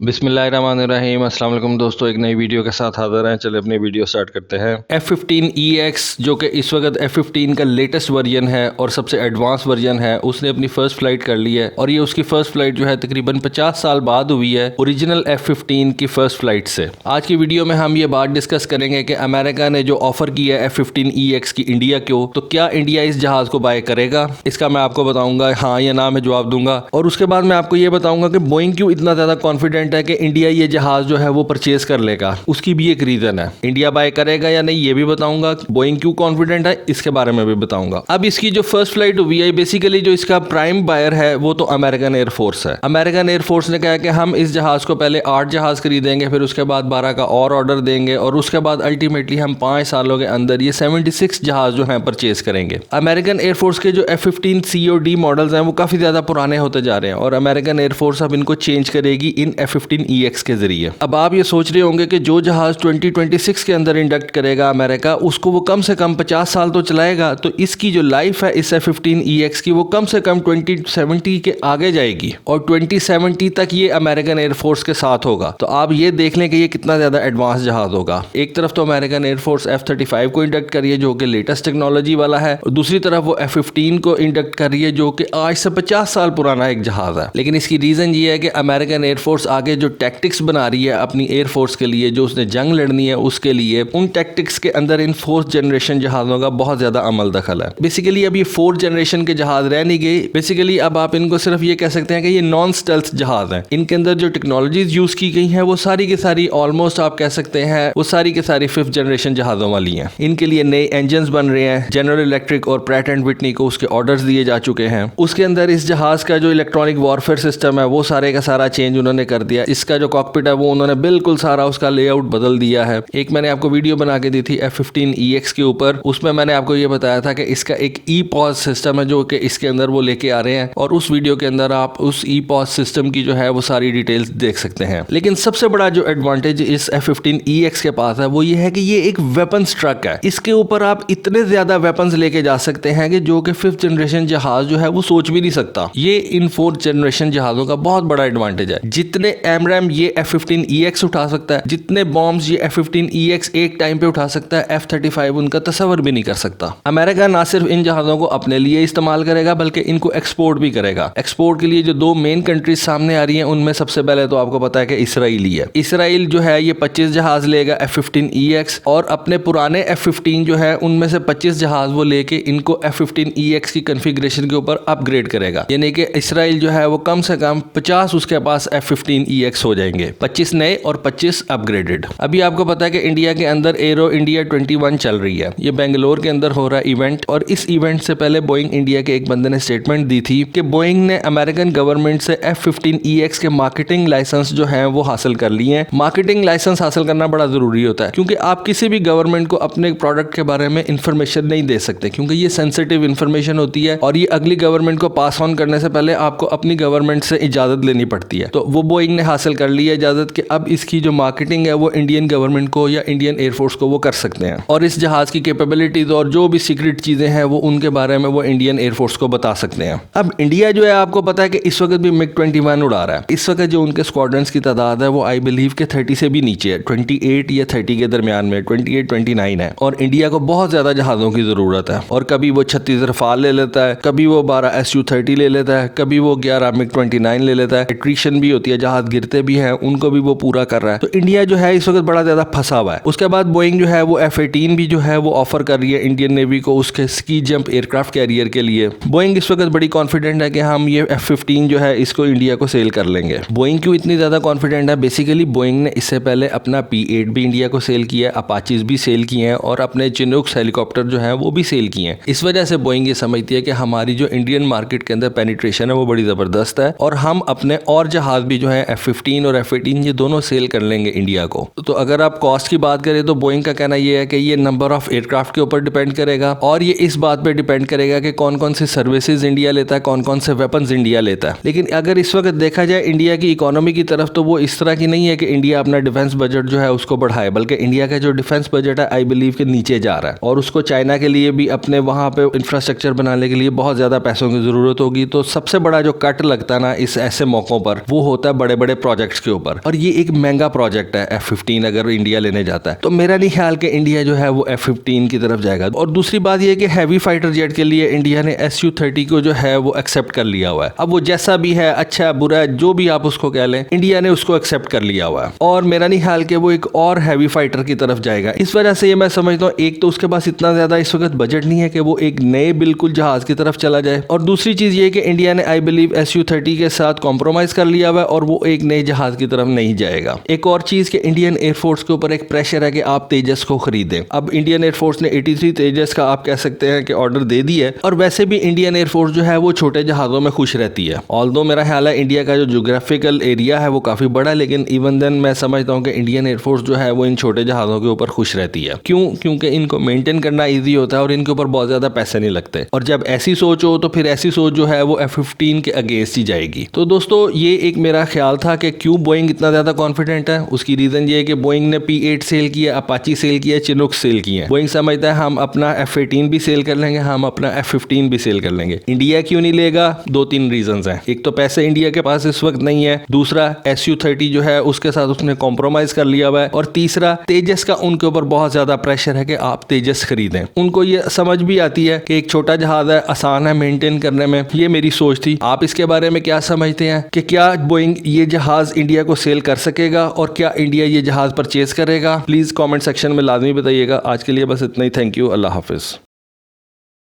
बिस्मिल्लाहिर्रहमानिर्रहीम। अस्सलाम वालेकुम दोस्तों, एक नई वीडियो के साथ हाजिर हैं। चलिए अपनी वीडियो स्टार्ट करते हैं। F-15EX जो कि इस वक्त F-15 का लेटेस्ट वर्जन है और सबसे एडवांस वर्जन है, उसने अपनी फ़र्स्ट फ़्लाइट कर ली है और ये उसकी फ़र्स्ट फ़्लाइट जो है तकरीबन 50 साल बाद हुई है ओरिजिनल F-15 की फ़र्स्ट फ़्लाइट से। आज की वीडियो में हम ये बात डिस्कस करेंगे कि अमेरिका ने जो ऑफ़र किया है F-15EX की इंडिया को, तो क्या इंडिया इस जहाज़ को बाय करेगा? इसका मैं आपको बताऊँगा, हाँ या ना में जवाब दूंगा। और उसके बाद मैं आपको ये बताऊँगा कि बोइंग क्यों इतना ज़्यादा कॉन्फिडेंट है कि इंडिया ये जहाज जो है वो परचेज कर लेगा। उसकी भी एक रीजन है, इंडिया बाय करेगा या नहीं ये भी बताऊंगा। बोइंग क्यों कॉन्फिडेंट है इसके बारे में भी बताऊंगा। अब इसकी जो फर्स्ट फ्लाइट हुई है, बेसिकली जो इसका प्राइम बायर है वो तो अमेरिकन एयरफोर्स है। अमेरिकन एयरफोर्स ने कहा कि हम इस जहाज को पहले 8 जहाज खरीदेंगे, फिर उसके बाद 12 का और ऑर्डर देंगे और उसके बाद अल्टीमेटली हम 5 सालों के अंदर ये 76 जहाज जो है परचेज करेंगे। अमेरिकन एयरफोर्स के जो F-15 COD मॉडल्स हैं वो काफी ज्यादा पुराने होते जा रहे हैं और अमेरिकन एयरफोर्स अब इनको चेंज करेगी इन F-15EX के जरिए। अब आप ये सोच रहे होंगे कि जो जहाज 2026 के अंदर इंडक्ट करेगा अमेरिका, उसको वो कम से कम 50 साल तो चलाएगा, तो इसकी जो लाइफ है इस F-15EX की वो कम से कम 2070 के आगे जाएगी और 2070 तक ये अमेरिकन एयरफोर्स के साथ होगा। तो आप ये देख लें कि ये कितना ज्यादा एडवांस जहाज होगा। एक तरफ तो अमेरिकन एयरफोर्स F-35 को इंडक्ट कर रही है जो कि लेटेस्ट टेक्नोलॉजी वाला है, और दूसरी तरफ वो F-15 को इंडक्ट कर रही है जो कि आज से 50 साल पुराना एक जहाज है। लेकिन इसकी रीजन ये है कि अमेरिकन एयरफोर्स आगे जो टैक्टिक्स बना रही है अपनी एयरफोर्स के लिए, जो उसने जंग लड़नी है उसके लिए, उन टैक्टिक्स के अंदर इन 4th जनरेशन जहाज़ों का बहुत ज़्यादा अमल दखल है। बेसिकली अब ये 4th जनरेशन के जहाज़ रह नहीं गए। बेसिकली अब आप इनको सिर्फ ये कह सकते हैं कि ये नॉन स्टेल्थ जहाज़ हैं। इनके अंदर जो टेक्नोलॉजीज यूज़ की गई हैं वो सारी की सारी ऑलमोस्ट आप कह सकते हैं वो सारी की सारी 5th जनरेशन जहाज़ों वाली हैं। इनके लिए नए इंजन बन रहे हैं। जनरल इलेक्ट्रिक और प्रैट एंड विटनी को उसके ऑर्डर्स दिए जा चुके हैं। उसके अंदर इस जहाज़ का जो इलेक्ट्रॉनिक वॉरफेयर सिस्टम है वो सारे का सारा चेंज उन्होंने कर दिया। इसका जो कॉकपिट है वो उन्होंने बिल्कुल सारा उसका लेआउट बदल दिया है। एक मैंने आपको वीडियो बना के दी थी F-15EX के ऊपर, उसमें मैंने आपको ये बताया था कि इसका एक E-POS सिस्टम है जो कि इसके अंदर वो लेके आ रहे हैं, और उस वीडियो के अंदर आप उस E-POS सिस्टम की जो है वो सारी डिटेल्स देख सकते हैं। लेकिन सबसे बड़ा जो एडवांटेज इस F-15EX के पास है वो ये है कि ये एक वेपन्स ट्रक है। इसके ऊपर आप इतने ज्यादा वेपन्स लेके जा सकते हैं कि जो कि 5th जनरेशन जहाज जो है वो सोच भी नहीं सकता। ये इन 4th जनरेशन जहाजों का बहुत बड़ा एडवांटेज है। जितने एमरैम ये F-15EX उठा सकता है, जितने बॉम्ब्स ये F-15EX एक टाइम पे उठा सकता है, F-35 उनका तस्वर भी नहीं कर सकता। अमेरिका ना सिर्फ इन जहाज़ों को अपने लिए इस्तेमाल करेगा बल्कि इनको एक्सपोर्ट भी करेगा। एक्सपोर्ट के लिए जो 2 मेन कंट्रीज सामने आ रही हैं उनमें सबसे पहले तो आपको पता है कि इसराइल ही है। इसराइल जो है ये 25 जहाज लेगा F-15EX, और अपने पुराने F-15 जो है उनमें से 25 जहाज वो लेके इनको F-15EX की कॉन्फ़िगरेशन के ऊपर अपग्रेड करेगा। यानी कि इसराइल जो है वो कम से कम 50 उसके पास F-15EX हो जाएंगे, 25 नए और 25 अपग्रेडेड। अभी आपको पता है कि इंडिया के अंदर एरो इंडिया 21 चल रही है। ये बेंगलोर के अंदर हो रहा है इवेंट, और इस इवेंट से पहले बोइंग इंडिया के एक बंदे ने स्टेटमेंट दी थी कि बोइंग ने अमेरिकन गवर्नमेंट से F-15EX के मार्केटिंग लाइसेंस जो है वो हासिल कर लिए हैं। मार्केटिंग लाइसेंस हासिल करना बड़ा जरूरी होता है क्योंकि आप किसी भी गवर्नमेंट को अपने प्रोडक्ट के बारे में इंफॉर्मेशन नहीं दे सकते, क्योंकि ये सेंसिटिव इंफॉर्मेशन होती है और ये अगली गवर्नमेंट को पास ऑन करने से पहले आपको अपनी गवर्नमेंट से इजाजत लेनी पड़ती है। तो वो बोइंग ने हासिल कर ली है इजाजत कि अब इसकी जो मार्केटिंग है वो इंडियन गवर्नमेंट को या इंडियन एयरफोर्स को वो कर सकते हैं, और इस जहाज की कैपेबिलिटीज और जो भी सीक्रेट चीजें हैं वो उनके बारे में वो इंडियन एयरफोर्स को बता सकते हैं। अब इंडिया जो है आपको पता है कि इस वक्त भी MiG-21 उड़ा रहा है। इस वक्त जो उनके स्क्वाड्रंस की तादाद है वो आई बिलीव के 30 से भी नीचे है, 28 या 30 के दरमियान में, 28-29 है। और इंडिया को बहुत ज्यादा जहाजों की जरूरत है, और कभी वो 36 रफाल ले लेता है, कभी वो 12 Su-30 ले लेता है, कभी वो 11 MiG-29 ले लेता है। एट्रीशन भी होती है, जहाज गिरते भी हैं, उनको भी वो पूरा कर रहा है। तो इंडिया जो है इस वक्त बड़ा ज्यादा फंसा हुआ है। उसके बाद बोइंग जो है वो F-18 भी जो है वो ऑफर कर रही है इंडियन नेवी को उसके स्की जंप एयरक्राफ्ट कैरियर के लिए। बोइंग इस वक्त बड़ी कॉन्फिडेंट है कि हम ये F-15 जो है इसको इंडिया को सेल कर लेंगे। बोइंग क्यों इतनी ज्यादा कॉन्फिडेंट है? बेसिकली बोइंग ने इससे पहले अपना P-8 भी इंडिया को सेल किया, अपाचीज भी सेल किए हैं, और अपने चिनूक्स हेलीकॉप्टर जो है वो भी सेल किए हैं। इस वजह से बोइंग ये समझती है कि हमारी जो इंडियन मार्केट के अंदर पेनिट्रेशन है वो बड़ी जबरदस्त है, और हम अपने और जहाज भी जो है F-15 और F-18 ये दोनों सेल कर लेंगे इंडिया को। तो अगर आप कॉस्ट की बात करें तो बोइंग का कहना यह है कि ये नंबर ऑफ एयरक्राफ्ट के ऊपर डिपेंड करेगा, और ये इस बात पे डिपेंड करेगा कि कौन कौन सी सर्विसेज इंडिया लेता है, कौन कौन से वेपन्स इंडिया लेता है। लेकिन अगर इस वक्त देखा जाए इंडिया की इकोनॉमी की तरफ, तो वो इस तरह की नहीं है कि इंडिया अपना डिफेंस बजट जो है उसको बढ़ाए, बल्कि इंडिया का जो डिफेंस बजट है आई बिलीव के नीचे जा रहा है, और उसको चाइना के लिए भी अपने वहां पे इंफ्रास्ट्रक्चर बनाने के लिए बहुत ज्यादा पैसों की जरूरत होगी। तो सबसे बड़ा जो कट लगता है ना इस ऐसे मौकों पर, वो होता है बड़े बड़े प्रोजेक्ट्स के ऊपर, और ये एक महंगा प्रोजेक्ट है F-15 अगर इंडिया लेने जाता है, तो मेरा नहीं ख्याल कि इंडिया जो है वो F-15 की तरफ जाएगा। और दूसरी बात ये कि हैवी फाइटर जेट के लिए इंडिया ने Su-30 को जो है वो एक्सेप्ट कर लिया हुआ है। अब वो जैसा भी है, अच्छा बुरा जो भी आप उसको कह लें, इंडिया ने उसको एक्सेप्ट कर लिया हुआ है, और मेरा नहीं ख्याल कि वो एक और हैवी फाइटर की तरफ जाएगा। इस वजह से ये मैं समझता हूँ, एक तो उसके पास इतना ज्यादा इस वक्त बजट नहीं है कि वो एक नए बिल्कुल जहाज की तरफ चला जाए, और दूसरी चीज ये कि इंडिया ने आई बिलीव Su-30 के साथ कॉम्प्रोमाइज कर लिया हुआ है और वो एक नए जहाज की तरफ नहीं जाएगा। एक और चीज कि इंडियन एयरफोर्स के ऊपर एक प्रेशर है कि आप तेजस को खरीदें। अब इंडियन एयरफोर्स ने 83 तेजस का आप कह सकते हैं कि ऑर्डर दे दिया है, और वैसे भी इंडियन एयरफोर्स जो है वो छोटे जहाजों में खुश रहती है। ऑल्दो मेरा ख्याल है इंडिया का जो ज्योग्राफिकल एरिया है वो काफी बड़ा है, लेकिन इवन देन मैं समझता हूँ कि इंडियन एयरफोर्स जो है वो इन छोटे जहाजों के ऊपर खुश रहती है। क्यों? क्योंकि इनको मेंटेन करना ईजी होता है और इनके ऊपर बहुत ज्यादा पैसे नहीं लगते, और जब ऐसी सोच हो तो फिर ऐसी सोच जो है वो F-15 के अगेंस्ट ही जाएगी। तो दोस्तों ये एक मेरा ख्याल था कि क्यों बोइंग इतना ज्यादा कॉन्फिडेंट है। उसकी रीजन ये है कि बोइंग ने P-8 सेल किया, अपाची सेल किया, चिनूक सेल किया। बोइंग समझता है हम अपना F-18 भी सेल कर लेंगे, हम अपना F-15 भी सेल कर लेंगे। इंडिया क्यों नहीं लेगा? 2-3 रीजंस हैं। एक तो पैसे इंडिया के पास इस वक्त नहीं है, दूसरा Su-30 जो है उसके साथ उसने कॉम्प्रोमाइज कर लिया हुआ है, और तीसरा तेजस का उनके ऊपर बहुत ज्यादा प्रेशर है कि आप तेजस खरीदें। उनको ये समझ भी आती है कि एक छोटा जहाज है, आसान है मेंटेन करने में। ये मेरी सोच थी। आप इसके बारे में क्या समझते हैं कि क्या बोइंग ये जहाज इंडिया को सेल कर सकेगा, और क्या इंडिया ये जहाज परचेज करेगा? प्लीज कमेंट सेक्शन में लाजमी बताइएगा। आज के लिए बस इतना ही। Thank you. Allah Hafiz.